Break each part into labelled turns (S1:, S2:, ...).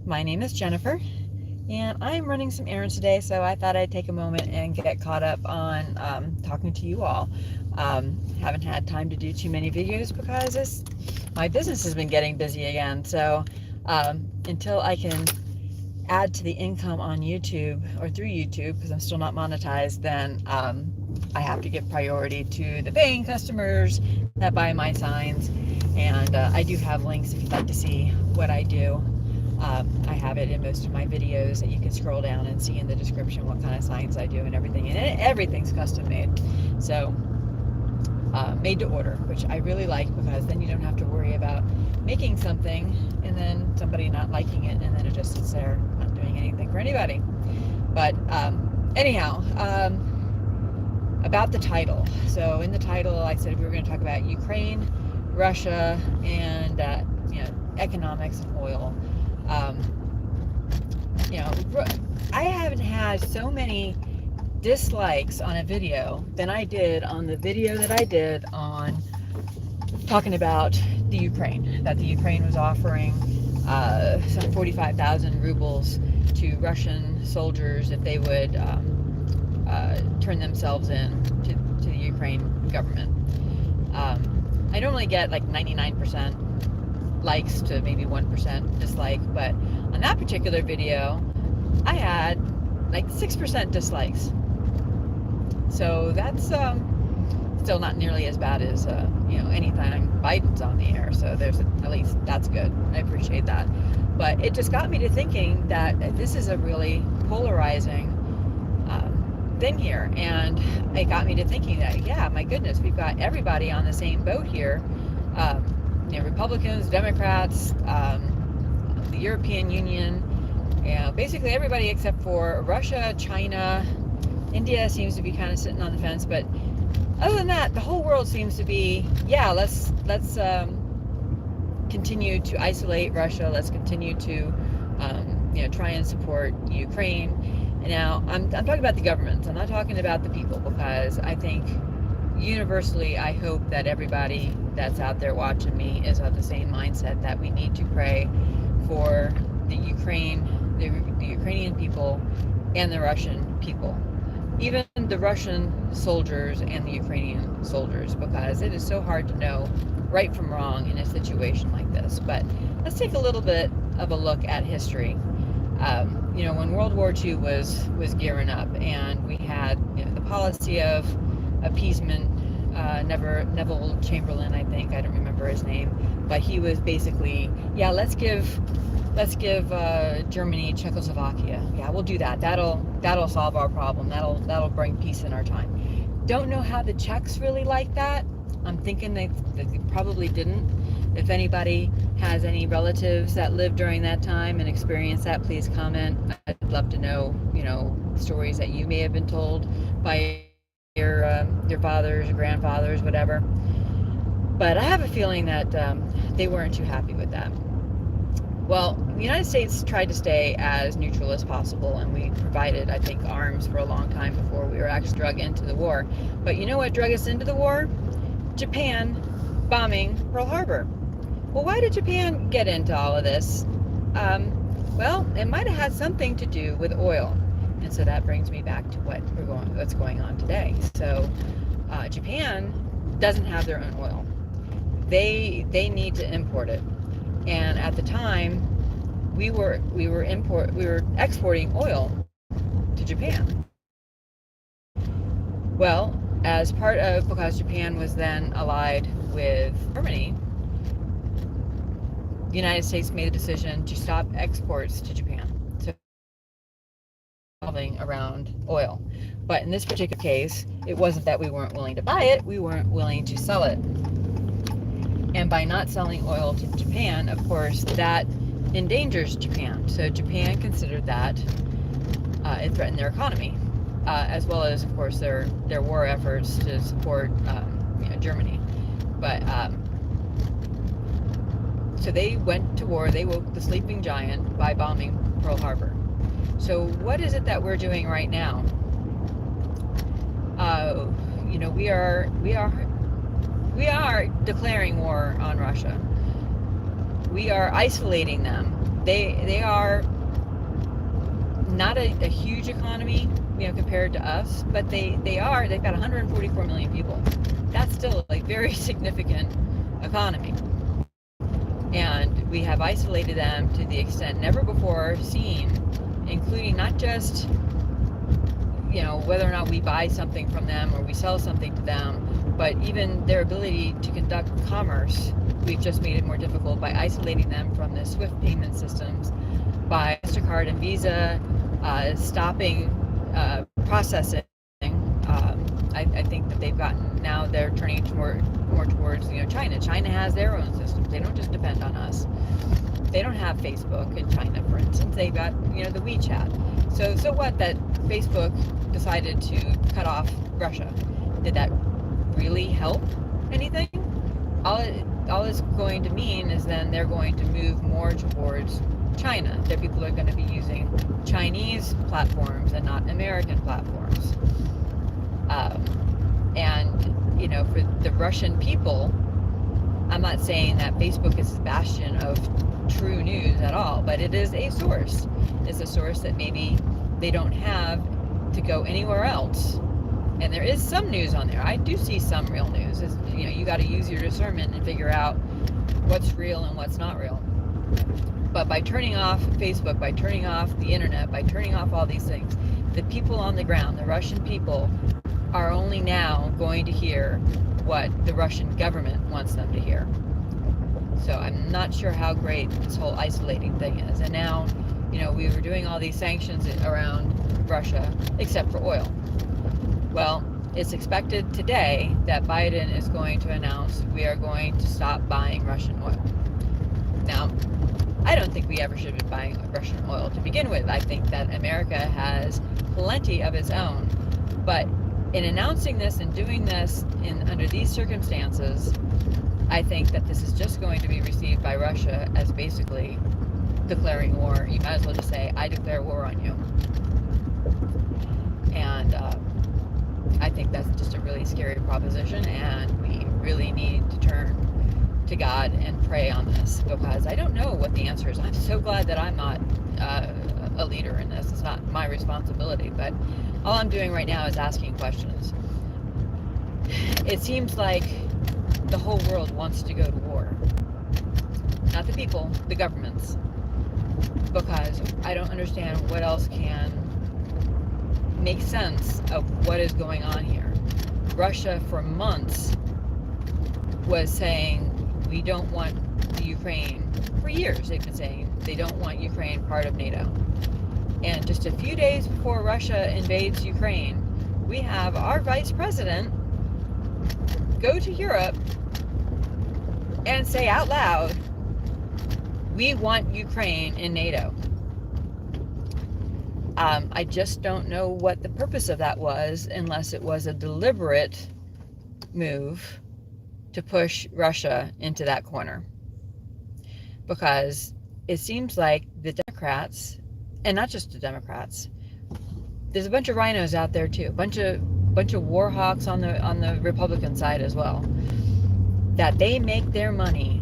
S1: My name is Jennifer, and I'm running some errands today, so I thought I'd take a moment and get caught up on talking to you all. Haven't had time to do too many videos because my business has been getting busy again, so until I can add to the income on YouTube or through YouTube, because I'm still not monetized, then I have to give priority to the paying customers that buy my signs. And I do have links if you'd like to see what I do. I have it in most of my videos that you can scroll down and see in the description what kind of signs I do and everything. And everything's custom made. So made to order, which I really like, because then you don't have to worry about making something and then somebody not liking it, and then it just sits there not doing anything for anybody. But anyhow, about the title. So in the title, I said we were going to talk about Ukraine, Russia, and economics and oil. I haven't had so many dislikes on a video than I did on the video that I did on talking about the Ukraine, that the Ukraine was offering some 45,000 rubles to Russian soldiers if they would turn themselves in to the Ukraine government. I normally get like 99% likes to maybe 1% dislike, but on that particular video I had like 6% dislikes. So that's still not nearly as bad as anytime Biden's on the air. So there's at least that's good. I appreciate that. But it just got me to thinking that this is a really polarizing thing here, and it got me to thinking that my goodness, we've got everybody on the same boat here. Republicans, Democrats, the European Union, basically everybody except for Russia, China. India seems to be kind of sitting on the fence, but other than that, the whole world seems to be, let's continue to isolate Russia. Let's continue to, try and support Ukraine. And now I'm talking about the governments. I'm not talking about the people, because I think universally, I hope that everybody that's out there watching me is of the same mindset, that we need to pray for the Ukrainian people and the Russian people. Even the Russian soldiers and the Ukrainian soldiers, because it is so hard to know right from wrong in a situation like this. But let's take a little bit of a look at history. When World War II was gearing up, and we had the policy of appeasement, Neville Chamberlain, I think, I don't remember his name, but he was basically, let's give Germany Czechoslovakia. We'll do that. That'll solve our problem. That'll bring peace in our time. Don't know how the Czechs really like that. I'm thinking they probably didn't. If anybody has any relatives that lived during that time and experienced that, please comment. I'd love to know, stories that you may have been told by your fathers, grandfathers, whatever. But I have a feeling that they weren't too happy with that. Well, the United States tried to stay as neutral as possible, and we provided, I think, arms for a long time before we were actually dragged into the war. But you know what drug us into the war? Japan bombing Pearl Harbor. Well, why did Japan get into all of this? Well, it might have had something to do with oil. And so that brings me back to what's going on today. So Japan doesn't have their own oil. They need to import it. And at the time, we were exporting oil to Japan. Well, because Japan was then allied with Germany, the United States made a decision to stop exports to Japan. So revolving around oil. But in this particular case, it wasn't that we weren't willing to buy it, we weren't willing to sell it. And by not selling oil to Japan, of course, that endangers Japan. So Japan considered that it threatened their economy, as well as, of course, their war efforts to support Germany. But so they went to war. They woke the sleeping giant by bombing Pearl Harbor. So what is it that we're doing right now? We are declaring war on Russia. We are isolating them They are not a huge economy, compared to us, but they've got 144 million people. That's still a very significant economy. And we have isolated them to the extent never before seen, including not just, whether or not we buy something from them or we sell something to them, but even their ability to conduct commerce. We've just made it more difficult by isolating them from the SWIFT payment systems, by MasterCard and Visa stopping processing. I think that they're turning more towards China. China has their own systems. They don't just depend on us. They don't have Facebook in China, for instance. They've got the WeChat. So what that Facebook decided to cut off Russia? Did that really help anything? All it's going to mean is then they're going to move more towards China. That people are going to be using Chinese platforms and not American platforms. For the Russian people, I'm not saying that Facebook is a bastion of true news at all, but it is a source. It's a source that maybe they don't have to go anywhere else. And there is some news on there. I do see some real news. You got to use your discernment and figure out what's real and what's not real. But by turning off Facebook, by turning off the internet, by turning off all these things, the people on the ground, the Russian people, are only now going to hear what the Russian government wants them to hear. So I'm not sure how great this whole isolating thing is. And now, we were doing all these sanctions around Russia, except for oil. Well, it's expected today that Biden is going to announce we are going to stop buying Russian oil. Now, I don't think we ever should be buying Russian oil to begin with. I think that America has plenty of its own. But in announcing this and doing this under these circumstances, I think that this is just going to be received by Russia as basically declaring war. You might as well just say, I declare war on you. And I think that's just a really scary proposition, and we really need to turn to God and pray on this, because I don't know what the answer is. I'm so glad that I'm not a leader in this. It's not my responsibility, but all I'm doing right now is asking questions. It seems like the whole world wants to go to war. Not the people, the governments. Because I don't understand what else can make sense of what is going on here. Russia for months was saying we don't want the Ukraine. For years they've been saying they don't want Ukraine part of NATO. And just a few days before Russia invades Ukraine, we have our vice president go to Europe and say out loud, we want Ukraine in NATO. I just don't know what the purpose of that was, unless it was a deliberate move to push Russia into that corner. Because it seems like the Democrats, and not just the Democrats, there's a bunch of rhinos out there too, a bunch of war hawks on the Republican side as well, that they make their money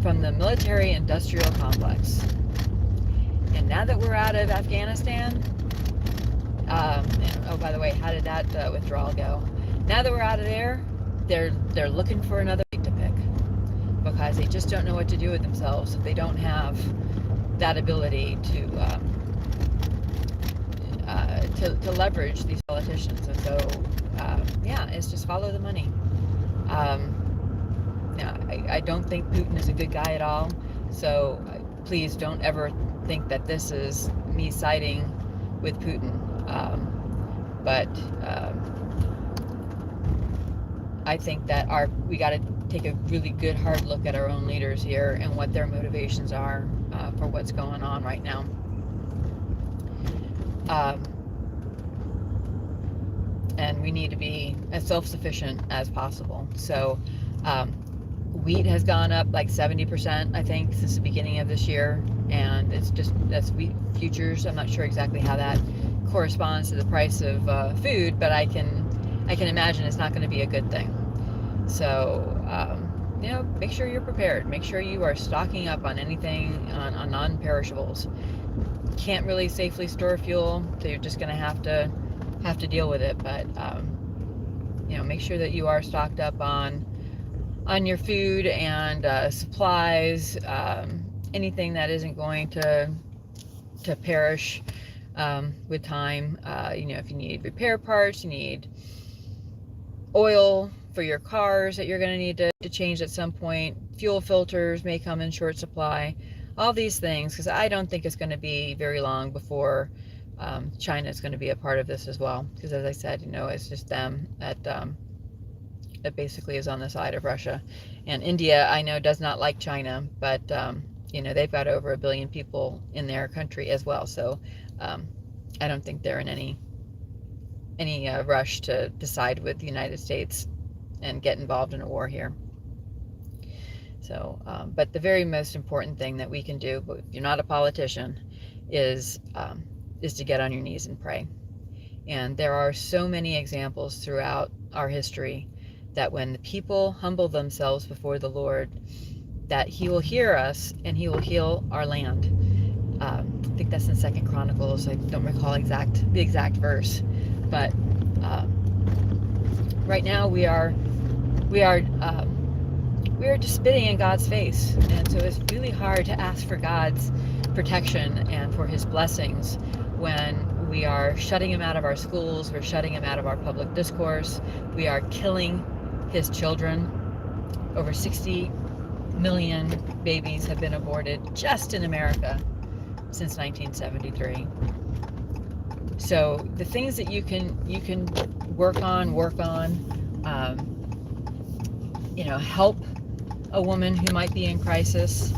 S1: from the military-industrial complex. And now that we're out of Afghanistan, oh, by the way, how did that withdrawal go? Now that we're out of there, they're looking for another fight to pick, because they just don't know what to do with themselves if they don't have that ability to leverage these politicians. And so, it's just follow the money. I don't think Putin is a good guy at all. So please don't ever think that this is me siding with Putin. But I think that we got to take a really good hard look at our own leaders here and what their motivations are for what's going on right now. And we need to be as self-sufficient as possible. So wheat has gone up like 70%, I think, since the beginning of this year. And that's wheat futures. I'm not sure exactly how that corresponds to the price of food, but I can imagine it's not going to be a good thing. So make sure you're prepared. Make sure you are stocking up on anything, on non-perishables. Can't really safely store fuel, so you're just going to have to deal with it. But make sure that you are stocked up on your food and supplies, anything that isn't going to perish with time. If you need repair parts, you need oil for your cars that you're going to need to change at some point. Fuel filters may come in short supply. All these things, because I don't think it's going to be very long before China is going to be a part of this as well. Because as I said, it's just them that basically is on the side of Russia. And India, I know, does not like China, but they've got over 1 billion people in their country as well. So I don't think they're in any rush to decide with the United States and get involved in a war here. So, but the very most important thing that we can do, if you're not a politician, is to get on your knees and pray. And there are so many examples throughout our history that when the people humble themselves before the Lord, that He will hear us and He will heal our land. I think that's in 2 Chronicles. I don't recall the exact verse, but right now we are just spitting in God's face, and so it's really hard to ask for God's protection and for His blessings when we are shutting Him out of our schools, we're shutting Him out of our public discourse, we are killing His children. Over 60 million babies have been aborted just in America since 1973. So the things that you can work on, help a woman who might be in crisis.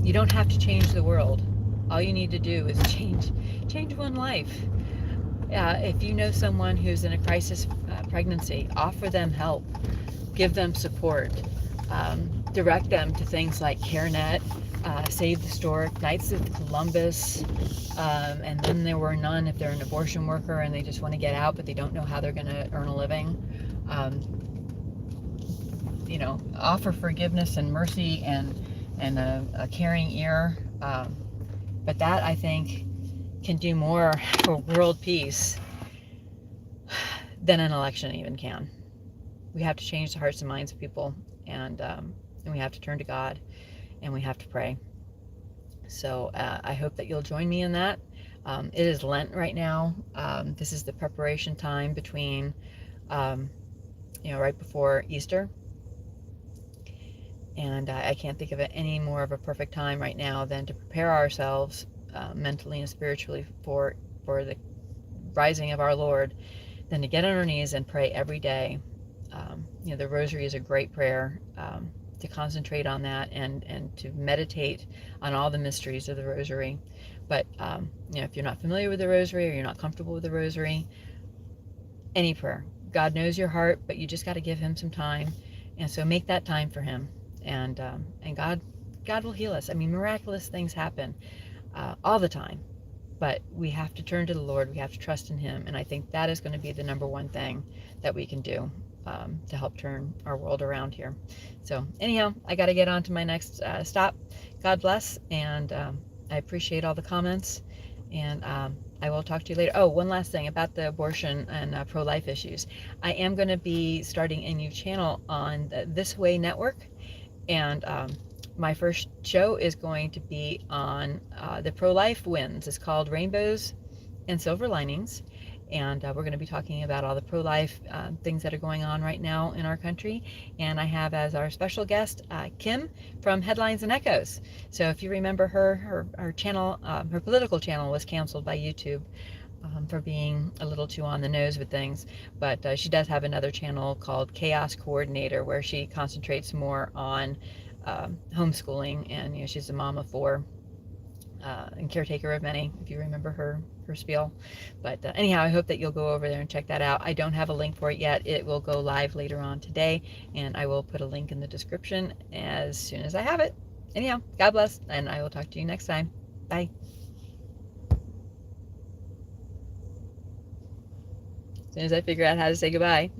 S1: You don't have to change the world. All you need to do is change one life. If you know someone who's in a crisis pregnancy, offer them help, give them support, direct them to things like CareNet, Save the Stork, Knights of Columbus, and then there were none if they're an abortion worker and they just want to get out but they don't know how they're going to earn a living. Offer forgiveness and mercy and a caring ear. But that, I think, can do more for world peace than an election even can. We have to change the hearts and minds of people, and we have to turn to God, and we have to pray. So I hope that you'll join me in that. It is Lent right now. This is the preparation time between, right before Easter. And I can't think of it any more of a perfect time right now than to prepare ourselves mentally and spiritually for the rising of our Lord, than to get on our knees and pray every day. The Rosary is a great prayer, to concentrate on that and to meditate on all the mysteries of the Rosary. But if you're not familiar with the Rosary or you're not comfortable with the Rosary, any prayer. God knows your heart, but you just got to give Him some time. And so make that time for Him. And God will heal us. I mean, miraculous things happen all the time, but we have to turn to the Lord. We have to trust in Him, and I think that is going to be the number one thing that we can do to help turn our world around here. So anyhow, I got to get on to my next stop. God bless, and I appreciate all the comments, and I will talk to you later. Oh, one last thing about the abortion and pro-life issues. I am going to be starting a new channel on the This Way Network. And my first show is going to be on the pro-life wins. It's called Rainbows and Silver Linings. And we're going to be talking about all the pro-life things that are going on right now in our country. And I have as our special guest, Kim from Headlines and Echoes. So if you remember her channel, her political channel was canceled by YouTube for being a little too on the nose with things. But she does have another channel called Chaos Coordinator, where she concentrates more on homeschooling, and she's a mom of 4 and caretaker of many, if you remember her spiel. But anyhow, I hope that you'll go over there and check that out. I don't have a link for it yet. It will go live later on today, and I will put a link in the description as soon as I have it. Anyhow, God bless, and I will talk to you next time. Bye. As soon as I figure out how to say goodbye.